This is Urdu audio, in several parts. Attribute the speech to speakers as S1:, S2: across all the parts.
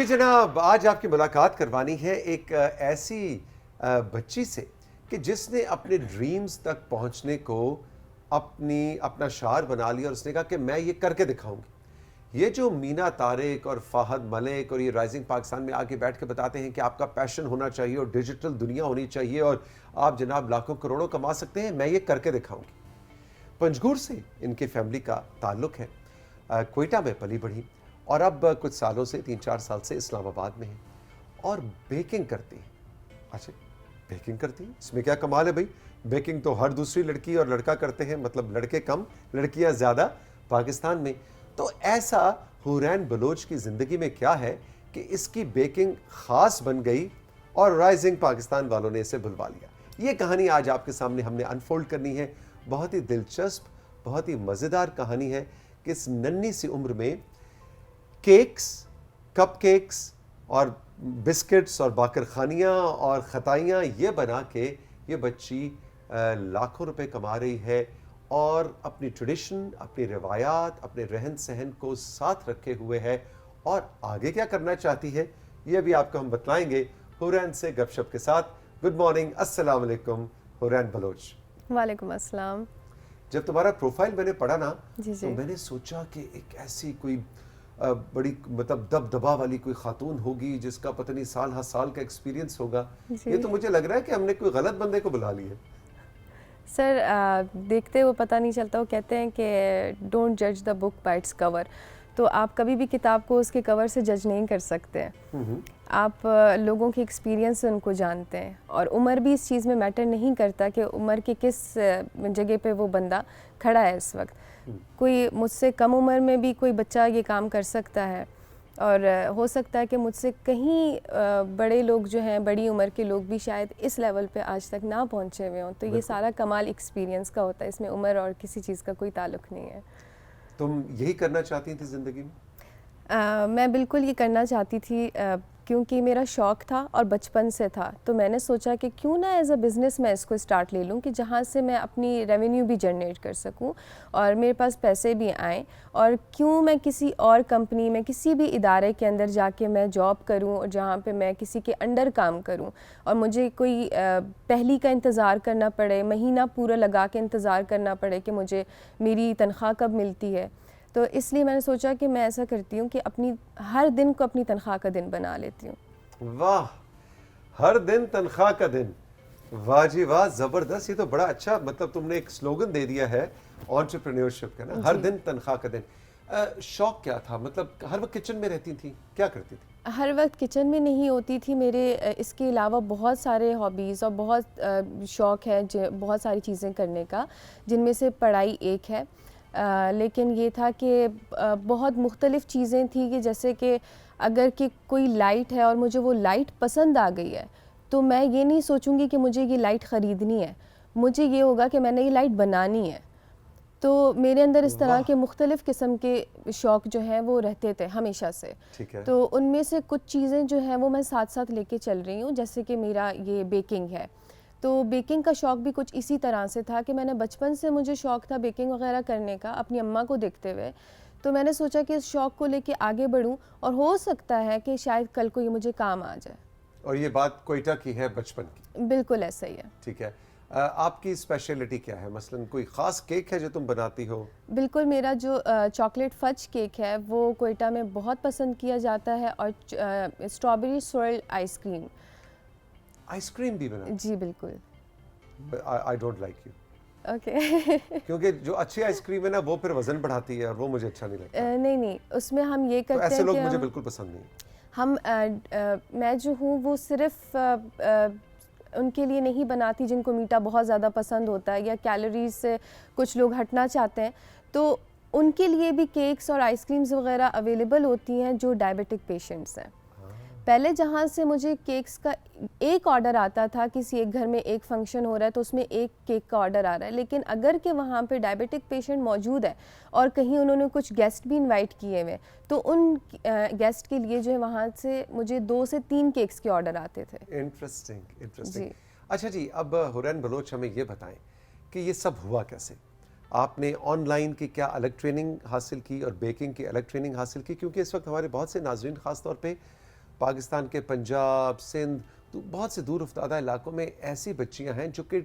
S1: جی جناب، آج آپ کی ملاقات کروانی ہے ایک ایسی بچی سے کہ جس نے اپنے ڈریمز تک پہنچنے کو اپنا شعار بنا لیا اور اس نے کہا کہ میں یہ کر کے دکھاؤں گی۔ یہ جو مینا طارق اور فہد ملک اور یہ رائزنگ پاکستان میں آگے بیٹھ کے بتاتے ہیں کہ آپ کا پیشن ہونا چاہیے اور ڈیجیٹل دنیا ہونی چاہیے اور آپ جناب لاکھوں کروڑوں کما سکتے ہیں، میں یہ کر کے دکھاؤں گی۔ پنجگور سے ان کی فیملی کا تعلق ہے، کوئٹہ میں پلی بڑھی اور اب کچھ سالوں سے 3-4 سال سے اسلام آباد میں ہیں اور بیکنگ کرتی ہیں۔ اچھا بیکنگ کرتی ہیں، اس میں کیا کمال ہے بھائی؟ بیکنگ تو ہر دوسری لڑکی اور لڑکا کرتے ہیں، مطلب لڑکے کم لڑکیاں زیادہ پاکستان میں۔ تو ایسا حورین بلوچ کی زندگی میں کیا ہے کہ اس کی بیکنگ خاص بن گئی اور رائزنگ پاکستان والوں نے اسے بلوا لیا؟ یہ کہانی آج آپ کے سامنے ہم نے انفولڈ کرنی ہے۔ بہت ہی دلچسپ، بہت ہی مزیدار کہانی ہے کہ اس ننھی سی عمر میں کیکس، کپ کیکس اور بسکٹس اور باقر خانیاں اور خطائیاں یہ بنا کے یہ بچی لاکھوں روپے کما رہی ہے اور اپنی ٹریڈیشن، اپنی روایات، اپنے رہن سہن کو ساتھ رکھے ہوئے ہے اور آگے کیا کرنا چاہتی ہے یہ بھی آپ کو ہم بتلائیں گے حورین سے گپ شپ کے ساتھ۔ گڈ مارننگ، السلام علیکم حورین بلوچ۔
S2: وعلیکم السلام۔
S1: جب تمہارا پروفائل میں نے پڑھا نا
S2: تو
S1: میں نے سوچا کہ ایک ایسی کوئی بڑی مطلب دبدبا والی کوئی خاتون ہوگی جس کا پتہ نہیں سال ہر سال کا ایکسپیرینس ہوگا۔ یہ تو مجھے لگ رہا ہے کہ ہم نے کوئی غلط بندے کو بلا لیا۔
S2: سر دیکھتے وہ پتہ نہیں چلتا، وہ کہتے ہیں کہ ڈونٹ جج دا بک بائی اٹس کور، تو آپ کبھی بھی کتاب کو اس کے کور سے جج نہیں کر سکتے ہیں۔ آپ لوگوں کے ایکسپیرینس سے ان کو جانتے ہیں اور عمر بھی اس چیز میں میٹر نہیں کرتا کہ عمر کے کس جگہ پہ وہ بندہ کھڑا ہے اس وقت۔ کوئی مجھ سے کم عمر میں بھی کوئی بچہ یہ کام کر سکتا ہے اور ہو سکتا ہے کہ مجھ سے کہیں بڑے لوگ جو ہیں، بڑی عمر کے لوگ بھی شاید اس لیول پہ آج تک نہ پہنچے ہوئے ہوں۔ تو یہ سارا کمال ایکسپیرینس کا ہوتا ہے، اس میں عمر اور کسی چیز کا کوئی تعلق نہیں ہے۔
S1: تم یہی کرنا چاہتی تھی زندگی میں؟
S2: میں بالکل یہ کرنا چاہتی تھی کیونکہ میرا شوق تھا اور بچپن سے تھا، تو میں نے سوچا کہ کیوں نہ ایز اے بزنس میں اس کو اسٹارٹ لے لوں کہ جہاں سے میں اپنی ریونیو بھی جنریٹ کر سکوں اور میرے پاس پیسے بھی آئیں، اور کیوں میں کسی اور کمپنی میں کسی بھی ادارے کے اندر جا کے میں جاب کروں اور جہاں پہ میں کسی کے انڈر کام کروں اور مجھے کوئی پہلی کا انتظار کرنا پڑے، مہینہ پورا لگا کے انتظار کرنا پڑے کہ مجھے میری تنخواہ کب ملتی ہے۔ تو اس لیے میں نے سوچا کہ میں ایسا کرتی ہوں کہ اپنی ہر دن کو اپنی تنخواہ کا دن بنا لیتی ہوں۔
S1: واہ، ہر دن تنخواہ کا دن، واہ جی واہ، زبردست۔ یہ تو بڑا اچھا، مطلب تم نے ایک سلوگن دے دیا ہے انٹرپرینیورشپ کا نا، ہر دن تنخواہ کا دن۔ شوق کیا تھا؟ مطلب ہر وقت کچن میں رہتی تھی، کیا کرتی تھی؟
S2: ہر وقت کچن میں نہیں ہوتی تھی، میرے اس کے علاوہ بہت سارے ہابیز اور بہت شوق ہے بہت ساری چیزیں کرنے کا، جن میں سے پڑھائی ایک ہے۔ لیکن یہ تھا کہ بہت مختلف چیزیں تھیں کہ جیسے کہ اگر کہ کوئی لائٹ ہے اور مجھے وہ لائٹ پسند آ گئی ہے تو میں یہ نہیں سوچوں گی کہ مجھے یہ لائٹ خریدنی ہے، مجھے یہ ہوگا کہ میں نے یہ لائٹ بنانی ہے۔ تو میرے اندر اس طرح کے مختلف قسم کے شوق جو ہیں وہ رہتے تھے ہمیشہ سے۔ تو ان میں سے کچھ چیزیں جو ہیں وہ میں ساتھ ساتھ لے کے چل رہی ہوں، جیسے کہ میرا یہ بیکنگ ہے۔ تو بیکنگ کا شوق بھی کچھ اسی طرح سے تھا کہ میں نے بچپن سے مجھے شوق تھا بیکنگ وغیرہ کرنے کا اپنی اماں کو دیکھتے ہوئے، تو میں نے سوچا کہ اس شوق کو لے کے آگے بڑھوں اور ہو سکتا ہے کہ شاید کل کو یہ مجھے کام آ جائے۔
S1: اور یہ بات کوئٹہ کی ہے، بچپن کی؟
S2: بالکل ایسا ہی ہے۔
S1: ٹھیک ہے، آپ کی اسپیشلٹی کیا ہے؟ مثلاً کوئی خاص کیک ہے جو تم بناتی ہو؟
S2: بالکل، میرا جو چاکلیٹ فج کیک ہے وہ کوئٹہ میں بہت پسند کیا جاتا ہے، اور strawberry swirl ice cream.
S1: Ice cream بھی بنا؟
S2: جی بالکل۔
S1: I don't like you۔
S2: Okay.
S1: کیونکہ جو اچھی آئس کریم ہے نا وہ پھر وزن بڑھاتی ہے اور وہ مجھے اچھا نہیں لگتا۔
S2: نہیں، اس میں ہم یہ
S1: تو
S2: کرتے ہیں
S1: ایسے لوگ
S2: کہ
S1: مجھے بالکل پسند نہیں۔
S2: میں جو ہوں وہ صرف ان کے لیے نہیں بناتی جن کو میٹھا بہت زیادہ پسند ہوتا ہے یا کیلوریز سے کچھ لوگ ہٹنا چاہتے ہیں، تو ان کے لیے بھی کیکس اور آئس کریمز وغیرہ اویلیبل ہوتی ہیں جو ڈائبیٹک پیشنٹس ہیں۔ پہلے جہاں سے مجھے کیکس کا ایک آرڈر آتا تھا، کسی ایک گھر میں ایک فنکشن ہو رہا ہے تو اس میں ایک کیک کا آرڈر آ رہا ہے، لیکن اگر کہ وہاں پہ ڈائبیٹک پیشنٹ موجود ہے اور کہیں انہوں نے کچھ گیسٹ بھی انوائٹ کیے ہوئے تو ان گیسٹ کے لیے جو ہے وہاں سے مجھے 2 سے 3 کیکس کے آرڈر آتے تھے۔
S1: انٹرسٹنگ۔ اچھا جی، اب حورین بلوچ ہمیں یہ بتائیں کہ یہ سب ہوا کیسے؟ آپ نے آن لائن کی کیا الگ ٹریننگ حاصل کی اور بیکنگ کی الگ ٹریننگ حاصل کی؟ کیونکہ اس وقت ہمارے بہت سے ناظرین خاص طور پہ پاکستان کے پنجاب، سندھ، تو بہت سے دور افتادہ علاقوں میں ایسی بچیاں ہیں جو کہ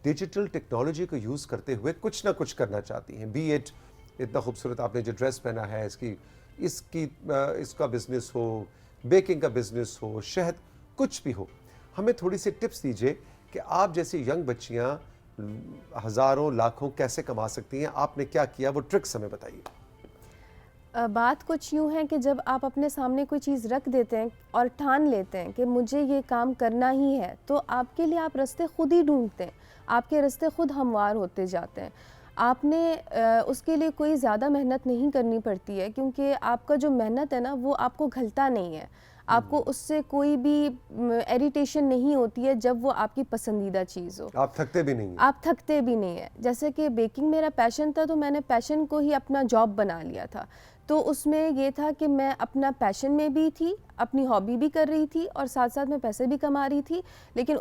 S1: ڈیجیٹل ٹیکنالوجی کو یوز کرتے ہوئے کچھ نہ کچھ کرنا چاہتی ہیں. بی ایٹ اتنا خوبصورت آپ نے جو ڈریس پہنا ہے، اس کا بزنس ہو، بیکنگ کا بزنس ہو، شہد، کچھ بھی ہو. ہمیں تھوڑی سی ٹپس دیجئے کہ آپ جیسی ینگ بچیاں ہزاروں لاکھوں کیسے کما سکتی ہیں. آپ نے کیا کیا، وہ ٹرکس ہمیں بتائیے.
S2: بات کچھ یوں ہے کہ جب آپ اپنے سامنے کوئی چیز رکھ دیتے ہیں اور ٹھان لیتے ہیں کہ مجھے یہ کام کرنا ہی ہے، تو آپ کے لیے آپ راستے خود ہی ڈھونڈتے ہیں، آپ کے راستے خود ہموار ہوتے جاتے ہیں. آپ نے اس کے لیے کوئی زیادہ محنت نہیں کرنی پڑتی ہے، کیونکہ آپ کا جو محنت ہے نا وہ آپ کو گھلتا نہیں ہے. آپ کو اس سے کوئی بھی ایریٹیشن نہیں ہوتی ہے جب وہ آپ کی پسندیدہ چیز ہو.
S1: آپ تھکتے بھی نہیں ہیں.
S2: آپ تھکتے بھی نہیں ہیں. جیسے کہ بیکنگ میرا پیشن تھا، تو میں نے پیشن کو ہی اپنا جاب بنا لیا تھا. تو اس میں یہ تھا کہ میں اپنا پیشن میں بھی تھی، اپنی ہابی بھی کر رہی تھی، اور ساتھ ساتھ میں پیسے بھی کما رہی تھی. لیکن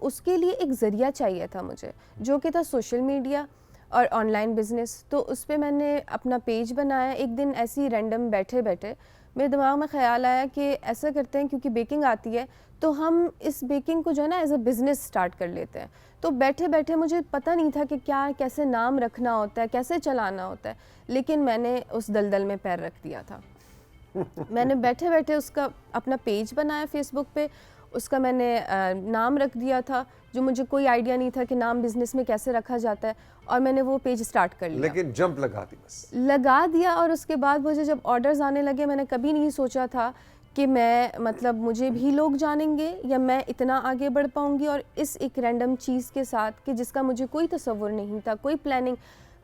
S2: اس کے لیے ایک ذریعہ چاہیے تھا مجھے، جو کہ تھا سوشل میڈیا اور آن لائن بزنس. تو اس پہ میں نے اپنا پیج بنایا. ایک دن ایسی رینڈم بیٹھے بیٹھے میرے دماغ میں خیال آیا کہ ایسا کرتے ہیں، کیونکہ بیکنگ آتی ہے تو ہم اس بیکنگ کو جو ہے نا ایز اے بزنس سٹارٹ کر لیتے ہیں. تو بیٹھے بیٹھے مجھے پتہ نہیں تھا کہ کیسے نام رکھنا ہوتا ہے، کیسے چلانا ہوتا ہے، لیکن میں نے اس دلدل میں پیر رکھ دیا تھا. میں نے بیٹھے بیٹھے اس کا اپنا پیج بنایا فیس بک پہ. اس کا میں نے نام رکھ دیا تھا، جو مجھے کوئی آئیڈیا نہیں تھا کہ نام بزنس میں کیسے رکھا جاتا ہے، اور میں نے وہ پیج سٹارٹ کر لیا.
S1: لیکن جمپ لگا دی، بس
S2: لگا دیا. اور اس کے بعد مجھے جب آرڈرز آنے لگے، میں نے کبھی نہیں سوچا تھا کہ میں مجھے بھی لوگ جانیں گے یا میں اتنا آگے بڑھ پاؤں گی. اور اس ایک رینڈم چیز کے ساتھ کہ جس کا مجھے کوئی تصور نہیں تھا، کوئی پلاننگ.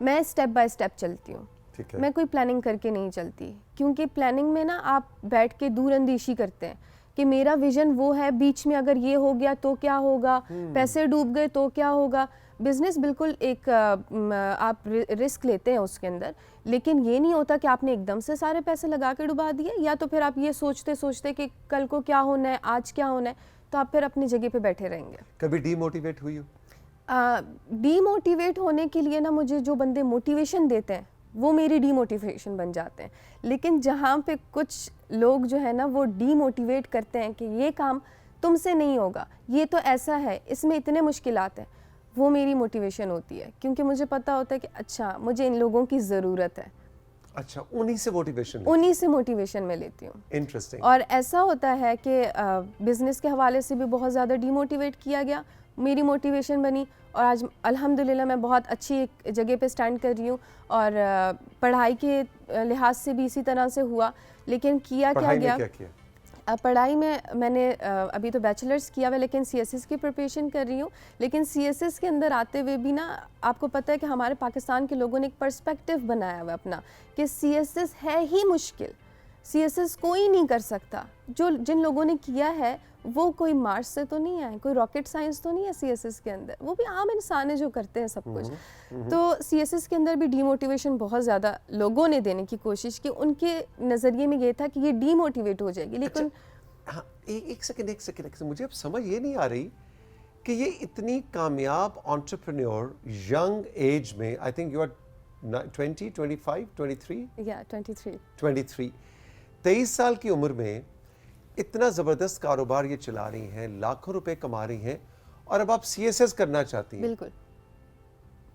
S2: میں اسٹیپ بائی اسٹیپ چلتی ہوں، میں کوئی پلاننگ کر کے نہیں چلتی، کیونکہ پلاننگ میں نا آپ بیٹھ کے دور اندیشی کرتے ہیں کہ میرا ویژن وہ ہے، بیچ میں اگر یہ ہو گیا تو کیا ہوگا، پیسے ڈوب گئے تو کیا ہوگا. بزنس بالکل ایک آپ رسک لیتے ہیں اس کے اندر، لیکن یہ نہیں ہوتا کہ آپ نے ایک دم سے سارے پیسے لگا کے ڈبا دیے. یا تو پھر آپ یہ سوچتے کہ کل کو کیا ہونا ہے، آج کیا ہونا ہے، تو آپ پھر اپنی جگہ پہ بیٹھے رہیں گے.
S1: کبھی ڈی موٹیویٹ ہوئی ہو؟
S2: ڈی موٹیویٹ ہونے کے لیے نا مجھے جو بندے موٹیویشن دیتے ہیں وہ میری ڈی موٹیویشن بن جاتے ہیں. لیکن جہاں پہ کچھ لوگ جو ہے نا وہ ڈی موٹیویٹ کرتے ہیں کہ یہ کام تم سے نہیں ہوگا، یہ تو ایسا ہے، اس میں اتنے مشکلات ہیں، وہ میری موٹیویشن ہوتی ہے. کیونکہ مجھے پتہ ہوتا ہے کہ اچھا مجھے ان لوگوں کی ضرورت ہے.
S1: اچھا، انہی سے
S2: موٹیویشن میں لیتی ہوں.
S1: انٹرسٹنگ.
S2: اور ایسا ہوتا ہے کہ بزنس کے حوالے سے بھی بہت زیادہ ڈی موٹیویٹ کیا گیا، میری موٹیویشن بنی، اور آج الحمدللہ میں بہت اچھی ایک جگہ پہ سٹینڈ کر رہی ہوں. اور پڑھائی کے لحاظ سے بھی اسی طرح سے ہوا. لیکن کیا گیا پڑھائی میں نے ابھی تو بیچلرز کیا ہوا ہے، لیکن سی ایس ایس کی پریپریشن کر رہی ہوں. لیکن سی ایس ایس کے اندر آتے ہوئے بھی نا آپ کو پتہ ہے کہ ہمارے پاکستان کے لوگوں نے ایک پرسپیکٹیو بنایا ہوا اپنا کہ سی ایس ایس ہے ہی مشکل، سی ایس ایس کوئی نہیں کر سکتا. جن لوگوں نے کیا ہے وہ کوئی مارس سے تو نہیں آئے، کوئی راکٹ سائنس تو نہیں ہے سی ایس ایس کے اندر، وہ بھی عام انسان ہے جو کرتے ہیں سب کچھ. تو سی ایس ایس کے اندر بھی ڈی موٹیویشن بہت زیادہ لوگوں نے دینے کی کوشش کی. ان کے نظریے میں یہ تھا کہ یہ ڈی موٹیویٹ ہو جائے گی. لیکن
S1: ایک سیکنڈ مجھے اب سمجھ یہ نہیں آ رہی کہ یہ اتنی کامیاب انٹرپرینور ینگ ایج میں، آئی تھنک یو آر 20 25 23 23 سال کی عمر میں اتنا زبردست کاروبار یہ چلا رہی ہیں، لاکھوں روپے کما رہی ہیں، اور اب آپ سی ایس ایس کرنا چاہتی ہیں. بالکل.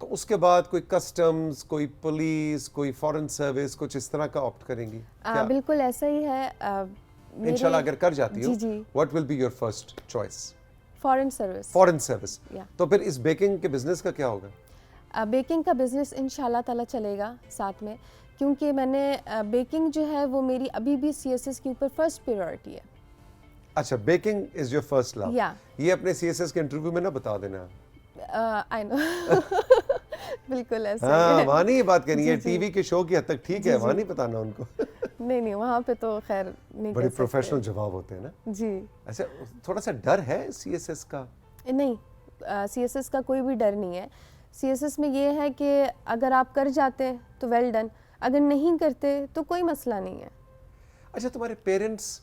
S1: تو اس کے بعد کوئی کسٹمز، کوئی پولیس، کوئی فارن سروس، کچھ اس طرح کا آپٹ کریں گی؟
S2: بالکل ایسا ہی ہے.
S1: انشاءاللہ اگر کر جاتی ہو، what will be your first choice؟
S2: Foreign service.
S1: تو پھر اس بیکنگ کے بزنس کا کیا ہوگا؟
S2: بیکنگ کا بزنس انشاءاللہ تعالیٰ چلے گا ساتھ میں، کیونکہ میں نے بیکنگ جو ہے وہ میری ابھی بھی سی ایس ایس کے اوپر فرسٹ پریورٹی ہے.
S1: اچھا، بیکنگ از یور فرسٹ لو. یہ اپنے سی ایس ایس کے انٹرویو میں نہ بتا دینا.
S2: آئی نو. بالکل ایسا.
S1: ہاں، وہاں نہیں یہ بات کرنی ہے، ٹی وی کے شو کی حد تک ٹھیک ہے، وہاں نہیں بتانا ان کو.
S2: نہیں وہاں پہ تو خیر نہیں.
S1: بڑے پروفیشنل جواب ہوتے ہیں نا.
S2: جی.
S1: اچھا، تھوڑا سا ڈر ہے سی ایس ایس کا؟
S2: نہیں، سی ایس ایس کا کوئی بھی ڈر نہیں ہے. سی ایس ایس میں یہ ہے کہ اگر آپ کر جاتے ہیں تو ویل ڈن، اگر نہیں کرتے تو کوئی مسئلہ نہیں ہے.
S1: اچھا، تمہارے پیرنٹس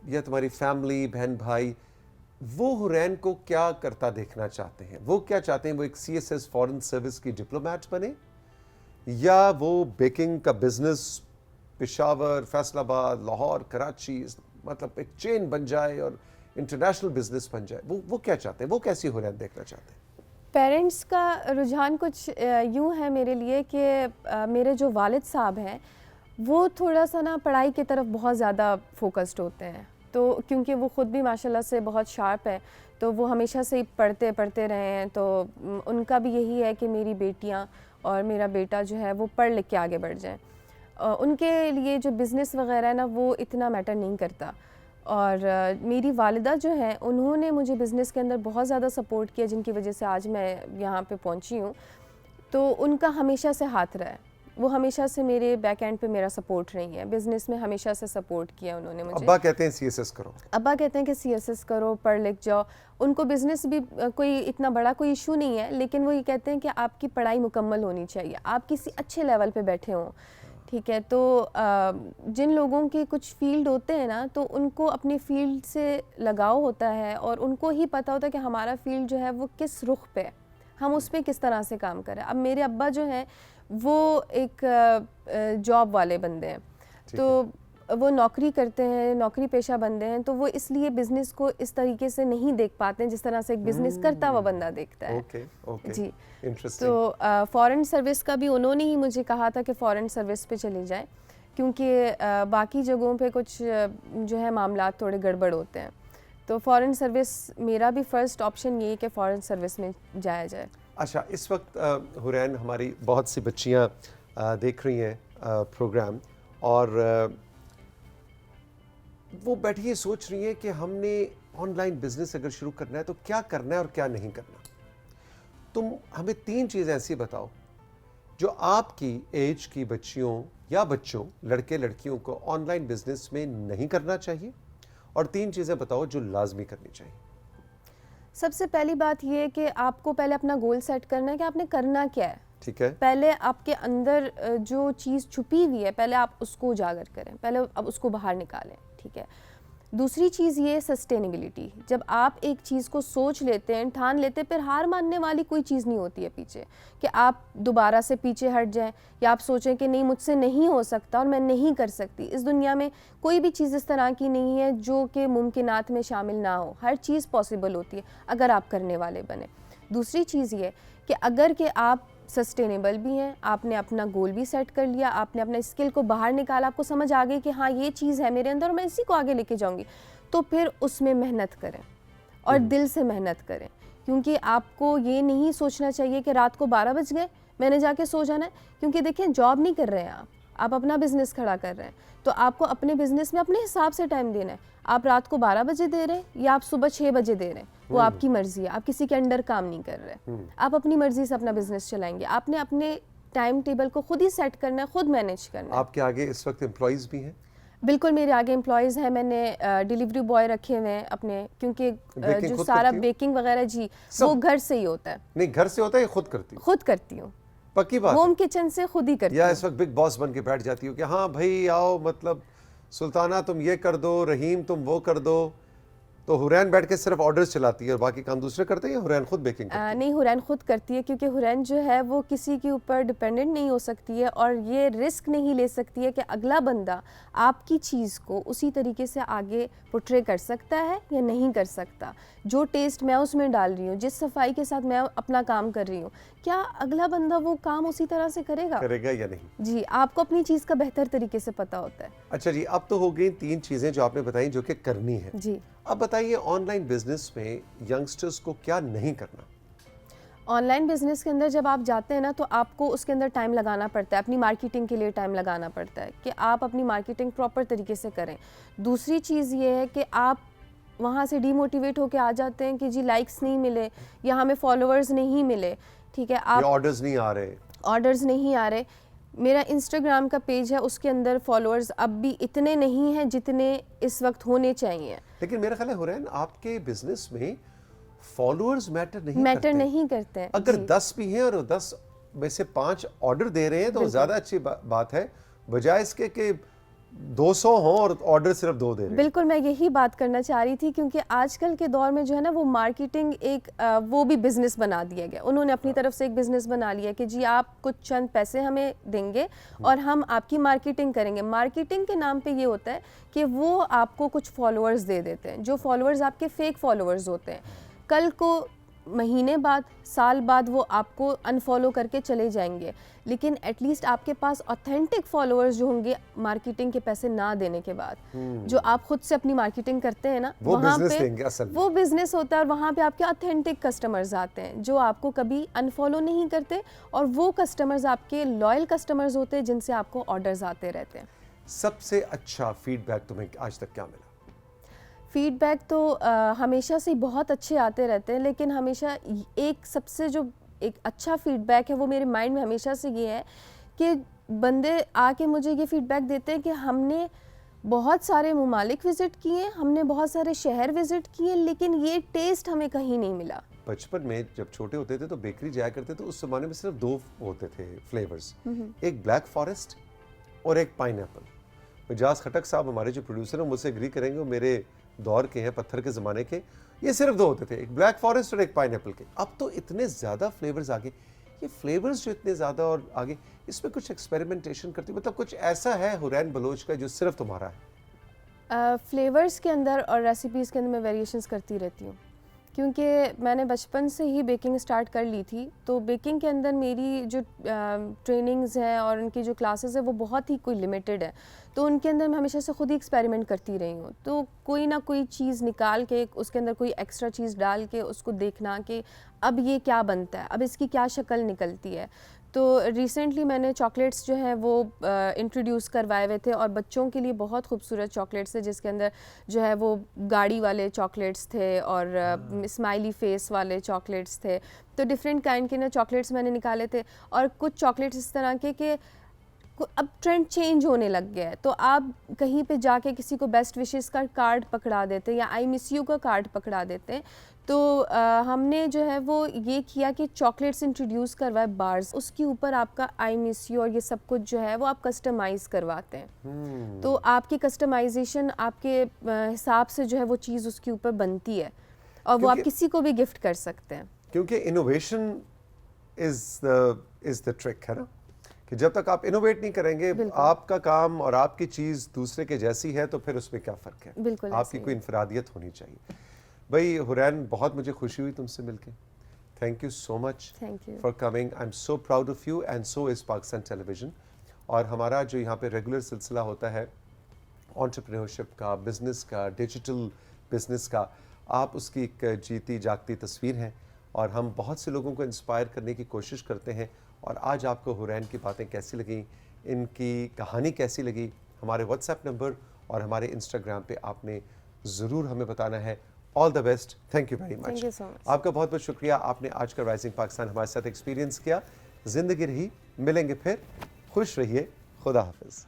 S1: یا تمہاری فیملی، بہن بھائی، وہ حرین کو کیا کرتا دیکھنا چاہتے ہیں؟ وہ کیا چاہتے ہیں؟ وہ ایک C S S foreign service کی ڈپلومیٹ بنے، یا وہ بیکنگ کا بزنس پشاور، فیصل آباد، لاہور، کراچی، مطلب ایک چین بن جائے اور انٹرنیشنل بزنس بن جائے، وہ کیا چاہتے ہیں، وہ کیسی حریت دیکھنا چاہتے ہیں؟
S2: پیرنٹس کا رجحان کچھ یوں ہے میرے لیے کہ میرے جو والد صاحب ہیں وہ تھوڑا سا نا پڑھائی کی طرف بہت زیادہ فوکسڈ ہوتے ہیں، تو کیونکہ وہ خود بھی ماشاءاللہ سے بہت شارپ ہے تو وہ ہمیشہ سے ہی پڑھتے رہے ہیں، تو ان کا بھی یہی ہے کہ میری بیٹیاں اور میرا بیٹا جو ہے وہ پڑھ لکھ کے آگے بڑھ جائیں۔ ان کے لیے جو بزنس وغیرہ ہے نا وہ اتنا میٹر نہیں کرتا، اور میری والدہ جو ہیں انہوں نے مجھے بزنس کے اندر بہت زیادہ سپورٹ کیا، جن کی وجہ سے آج میں یہاں پہ پہنچی ہوں، تو ان کا ہمیشہ سے ہاتھ رہا ہے، وہ ہمیشہ سے میرے بیک اینڈ پہ میرا سپورٹ رہی ہیں، بزنس میں ہمیشہ سے سپورٹ کیا انہوں نے مجھے۔
S1: ابا کہتے ہیں CSS کرو،
S2: ابا کہتے ہیں کہ CSS کرو، پڑھ لکھ جاؤ، ان کو بزنس بھی کوئی اتنا بڑا کوئی ایشو نہیں ہے، لیکن وہ یہ کہتے ہیں کہ آپ کی پڑھائی مکمل ہونی چاہیے، آپ کسی اچھے لیول پہ بیٹھے ہوں، ٹھیک ہے۔ تو جن لوگوں کے کچھ فیلڈ ہوتے ہیں نا تو ان کو اپنی فیلڈ سے لگاؤ ہوتا ہے اور ان کو ہی پتہ ہوتا ہے کہ ہمارا فیلڈ جو ہے وہ کس رخ پہ ہے، ہم اس پہ کس طرح سے کام کریں۔ اب میرے ابا جو ہیں وہ ایک جاب والے بندے ہیں، تو وہ نوکری کرتے ہیں، نوکری پیشہ بندے ہیں، تو وہ اس لیے بزنس کو اس طریقے سے نہیں دیکھ پاتے ہیں جس طرح سے ایک بزنس کرتا ہوا بندہ دیکھتا ہے۔ جی، تو فارن سروس کا بھی انہوں نے ہی مجھے کہا تھا کہ فارن سروس پہ چلی جائیں، کیونکہ باقی جگہوں پہ کچھ جو ہے معاملات تھوڑے گڑبڑ ہوتے ہیں، تو فارن سروس میرا بھی فرسٹ آپشن یہی کہ فارن سروس میں جایا جائے۔
S1: اچھا، اس وقت حرین ہماری بہت سی بچیاں دیکھ رہی ہیں پروگرام، اور وہ بیٹھی یہ سوچ رہی ہیں کہ ہم نے آن لائن بزنس اگر شروع کرنا ہے تو کیا کرنا ہے اور کیا نہیں کرنا۔ تم ہمیں 3 چیزیں ایسی بتاؤ جو آپ کی ایج کی بچیوں یا بچوں، لڑکے لڑکیوں کو آن لائن بزنس میں نہیں کرنا چاہیے، اور 3 چیزیں بتاؤ جو لازمی کرنی چاہیے۔
S2: سب سے پہلی بات یہ ہے کہ آپ کو پہلے اپنا گول سیٹ کرنا ہے کہ آپ نے کرنا کیا ہے،
S1: ٹھیک ہے؟
S2: پہلے آپ کے اندر جو چیز چھپی ہوئی ہے پہلے آپ اس کو اجاگر کریں، پہلے اب اس کو باہر نکالیں، ٹھیک ہے۔ دوسری چیز یہ سسٹینیبلٹی، جب آپ ایک چیز کو سوچ لیتے ہیں، ٹھان لیتے ہیں، پھر ہار ماننے والی کوئی چیز نہیں ہوتی ہے پیچھے کہ آپ دوبارہ سے پیچھے ہٹ جائیں یا آپ سوچیں کہ نہیں مجھ سے نہیں ہو سکتا اور میں نہیں کر سکتی۔ اس دنیا میں کوئی بھی چیز اس طرح کی نہیں ہے جو کہ ممکنات میں شامل نہ ہو، ہر چیز پاسبل ہوتی ہے اگر آپ کرنے والے بنیں۔ دوسری چیز یہ کہ اگر کہ آپ سسٹینیبل بھی ہیں، آپ نے اپنا گول بھی سیٹ کر لیا، آپ نے اپنا اسکل کو باہر نکالا، آپ کو سمجھ آ گئی کہ ہاں یہ چیز ہے میرے اندر اور میں اسی کو آگے لے کے جاؤں گی، تو پھر اس میں محنت کریں اور دل سے محنت کریں، کیونکہ آپ کو یہ نہیں سوچنا چاہیے کہ رات کو 12 بج گئے میں نے جا کے سو جانا ہے، کیونکہ دیکھیں جاب نہیں کر رہے ہیں آپ اپنا بزنس کھڑا کر رہے ہیں، تو آپ کو اپنے بزنس میں اپنے حساب سے ٹائم دینا ہے۔ آپ رات کو 12 بجے دے رہے ہیں یا آپ صبح 6 بجے دے رہے ہیں، وہ آپ کی مرضی ہے، آپ کسی کے انڈر کام نہیں کر رہے، آپ اپنی مرضی سے اپنا بزنس چلائیں گے۔ آپ نے اپنے ٹائم ٹیبل کو خود ہی سیٹ کرنا ہے، خود مینیج کرنا ہے۔
S1: آپ کے آگے اس وقت امپلائیز بھی ہیں؟
S2: بالکل، میرے آگے امپلائیز ہیں، میں نے ڈیلیوری بوائے رکھے ہوئے ہیں اپنے، کیونکہ جو سارا بیکنگ وغیرہ جی وہ گھر سے ہی ہوتا ہے۔
S1: نہیں، گھر سے ہوتا ہے یا خود کرتی ہوں؟
S2: خود کرتی ہوں،
S1: پکی بات؟
S2: ہوم کچن سے خود ہی کرتی
S1: یا
S2: ہوں۔
S1: اس وقت بگ باس بن کے بیٹھ جاتی ہو کہ ہاں بھائی آؤ، مطلب سلطانہ تم یہ کر دو، رحیم تم وہ کر دو، تو حرین بیٹھ کے صرف آرڈرز چلاتی ہے اور باقی کام دوسرے کرتے ہیں، یا حرین خود بیکنگ کرتی ہے؟
S2: نہیں، حرین خود کرتی ہے، کیونکہ حرین جو ہے وہ کسی کے اوپر ڈپینڈنٹ نہیں ہو سکتی ہے اور یہ رسک نہیں لے سکتی ہے کہ اگلا بندہ آپ کی چیز کو اسی طریقے سے آگے پورٹرے کر سکتا ہے یا نہیں کر سکتا۔ جو ٹیسٹ میں اس میں ڈال رہی ہوں، جس صفائی کے ساتھ میں اپنا کام کر رہی ہوں، کیا اگلا بندہ وہ کام اسی طرح سے کرے گا
S1: یا نہیں؟
S2: جی، آپ کو اپنی چیز کا بہتر طریقے سے پتہ ہوتا ہے۔
S1: اچھا جی، اب تو ہو گئی 3 چیزیں جو آپ نے بتائیں جو کہ کرنی ہے۔
S2: جی،
S1: اب بتائیے آن لائن بزنس میں ینگسٹرز کو کیا نہیں کرنا؟
S2: آن لائن بزنس کے اندر جب آپ جاتے ہیں نا تو آپ کو اس کے اندر ٹائم لگانا پڑتا ہے، اپنی مارکیٹنگ کے لیے ٹائم لگانا پڑتا ہے کہ آپ اپنی مارکیٹنگ پراپر طریقے سے کریں۔ دوسری چیز یہ ہے کہ آپ وہاں سے ڈی موٹیویٹ ہو کے آ جاتے ہیں کہ جی لائکس نہیں ملے یا ہمیں فالوورز نہیں ملے، ٹھیک ہے، آپ
S1: آرڈرز نہیں آ رہے،
S2: آرڈرز نہیں آ رہے۔ میرا انسٹاگرام کا پیج ہے، اس کے اندر فالوورز اب بھی اتنے نہیں ہیں جتنے اس وقت ہونے چاہیے،
S1: لیکن میرا خیال ہے حرین آپ کے بزنس میں فالوورز میٹر
S2: نہیں کرتے ہیں۔
S1: اگر 10 بھی ہیں اور 10 میں سے 5 آرڈر دے رہے ہیں تو زیادہ اچھی بات ہے، بجائے اس کے کہ 200 ہوں اور آرڈر صرف 2 دے رہے ہیں.
S2: بالکل میں یہی بات کرنا چاہ رہی تھی کیونکہ آج کل کے دور میں جو ہے نا وہ مارکیٹنگ ایک وہ بھی بزنس بنا دیا گیا. انہوں نے اپنی طرف سے ایک بزنس بنا لیا کہ جی آپ کچھ چند پیسے ہمیں دیں گے اور ہم آپ کی مارکیٹنگ کریں گے. مارکیٹنگ کے نام پہ یہ ہوتا ہے کہ وہ آپ کو کچھ فالوورز دے دیتے ہیں, جو فالوورز آپ کے فیک فالوورز ہوتے ہیں. کل کو مہینے بعد, سال بعد وہ آپ کو انفالو کر کے چلے جائیں گے, لیکن ایٹ لیسٹ آپ کے پاس اوتھینٹک فالوورز جو ہوں گے مارکیٹنگ کے پیسے نہ دینے کے بعد, جو آپ خود سے اپنی مارکیٹنگ کرتے ہیں نا, وہاں پہ وہ بزنس ہوتا ہے اور وہاں پہ آپ کے اوتھینٹک کسٹمرز آتے ہیں جو آپ کو کبھی انفالو نہیں کرتے, اور وہ کسٹمرز آپ کے لائل کسٹمرز ہوتے ہیں جن سے آپ کو آرڈرز آتے رہتے ہیں.
S1: سب سے اچھا فیڈ بیک تمہیں آج تک کیا ملا؟
S2: فیڈ بیک تو ہمیشہ سے بہت اچھے آتے رہتے ہیں, لیکن ہمیشہ ایک سب سے جو ایک اچھا فیڈ بیک ہے وہ میرے مائنڈ میں ہمیشہ سے یہ ہے کہ بندے آ کے مجھے یہ فیڈ بیک دیتے ہیں کہ ہم نے بہت سارے ممالک وزٹ کیے, ہم نے بہت سارے شہر وزٹ کیے, لیکن یہ ٹیسٹ ہمیں کہیں نہیں ملا.
S1: بچپن میں جب چھوٹے ہوتے تھے تو بیکری جایا کرتے تو اس زمانے میں صرف 2 ہوتے تھے فلیورز, ایک بلیک فارسٹ اور ایک پائن ایپل. مجاز خٹک صاحب ہمارے جو پروڈیوسر ہیں مجھ سے اگری کریں گے, وہ میرے دور کے ہیں, پتھر کے زمانے کے. یہ صرف 2 ہوتے تھے, ایک بلیک فارسٹ اور ایک پائن ایپل کے. اب تو اتنے زیادہ فلیورز آگے, یہ فلیورز جو اتنے زیادہ اور آگے, اس میں کچھ ایکسپیریمنٹیشن کرتی, مطلب کچھ ایسا ہے حورین بلوچ کا جو صرف تمہارا ہے؟
S2: فلیورز کے اندر اور ریسیپیز کے اندر میں ویریشنز کرتی رہتی ہوں, کیونکہ میں نے بچپن سے ہی بیکنگ سٹارٹ کر لی تھی. تو بیکنگ کے اندر میری جو ٹریننگز ہیں اور ان کی جو کلاسز ہیں وہ بہت ہی کوئی لمیٹڈ ہے, تو ان کے اندر میں ہمیشہ سے خود ہی ایکسپیریمنٹ کرتی رہی ہوں. تو کوئی نہ کوئی چیز نکال کے اس کے اندر کوئی ایکسٹرا چیز ڈال کے اس کو دیکھنا کہ اب یہ کیا بنتا ہے, اب اس کی کیا شکل نکلتی ہے. تو ریسنٹلی میں نے چاکلیٹس جو ہیں وہ انٹروڈیوس کروائے ہوئے تھے, اور بچوں کے لیے بہت خوبصورت چاکلیٹس تھے جس کے اندر جو ہے وہ گاڑی والے چاکلیٹس تھے اور اسمائلی فیس والے چاکلیٹس تھے. تو ڈفرینٹ کائنڈ کے نا چاکلیٹس میں نے نکالے تھے, اور کچھ چاکلیٹس اس طرح کے کہ اب ٹرینڈ چینج ہونے لگ گیا ہے. تو آپ کہیں پہ جا کے کسی کو بیسٹ وشز کا کارڈ پکڑا دیتے ہیں یا آئی مس یو کا کارڈ پکڑا دیتے ہیں. تو ہم نے جو ہے وہ یہ کیا کہ چاکلیٹس انٹروڈیوس کروائے بارز, اس کے اوپر آپ کا آئی مس یو اور یہ سب کچھ جو ہے وہ آپ کسٹمائز کرواتے ہیں. تو آپ کی کسٹمائزیشن آپ کے حساب سے جو ہے وہ چیز اس کے اوپر بنتی ہے, اور وہ آپ کسی کو بھی گفٹ کر سکتے ہیں.
S1: کیونکہ انوویشن از دا ٹرک ہے نا, کہ جب تک آپ انوویٹ نہیں کریں گے, آپ کا کام اور آپ کی چیز دوسرے کے جیسی ہے تو پھر اس میں کیا فرق ہے؟
S2: بالکل
S1: آپ کی کوئی انفرادیت ہونی چاہیے. بھائی حورین, بہت مجھے خوشی ہوئی تم سے مل کے. Thank you so much for coming. I am so proud of you and so is Pakistan television. اور ہمارا جو یہاں پہ ریگولر سلسلہ ہوتا ہے انٹرپرینورشپ کا, بزنس کا, ڈیجیٹل بزنس کا, آپ اس کی ایک جیتی جاگتی تصویر ہیں, اور ہم بہت سے لوگوں کو انسپائر کرنے کی کوشش کرتے ہیں. اور آج آپ کو حورین کی باتیں کیسی لگیں, ان کی کہانی کیسی لگی, ہمارے واٹس ایپ نمبر اور ہمارے انسٹاگرام پہ آپ نے ضرور ہمیں بتانا ہے. All the best. Thank you very much. آپ کا بہت بہت شکریہ, آپ نے آج کا رائزنگ پاکستان ہمارے ساتھ ایکسپیرینس کیا. زندگی رہی, ملیں گے پھر. خوش رہیے. خدا حافظ.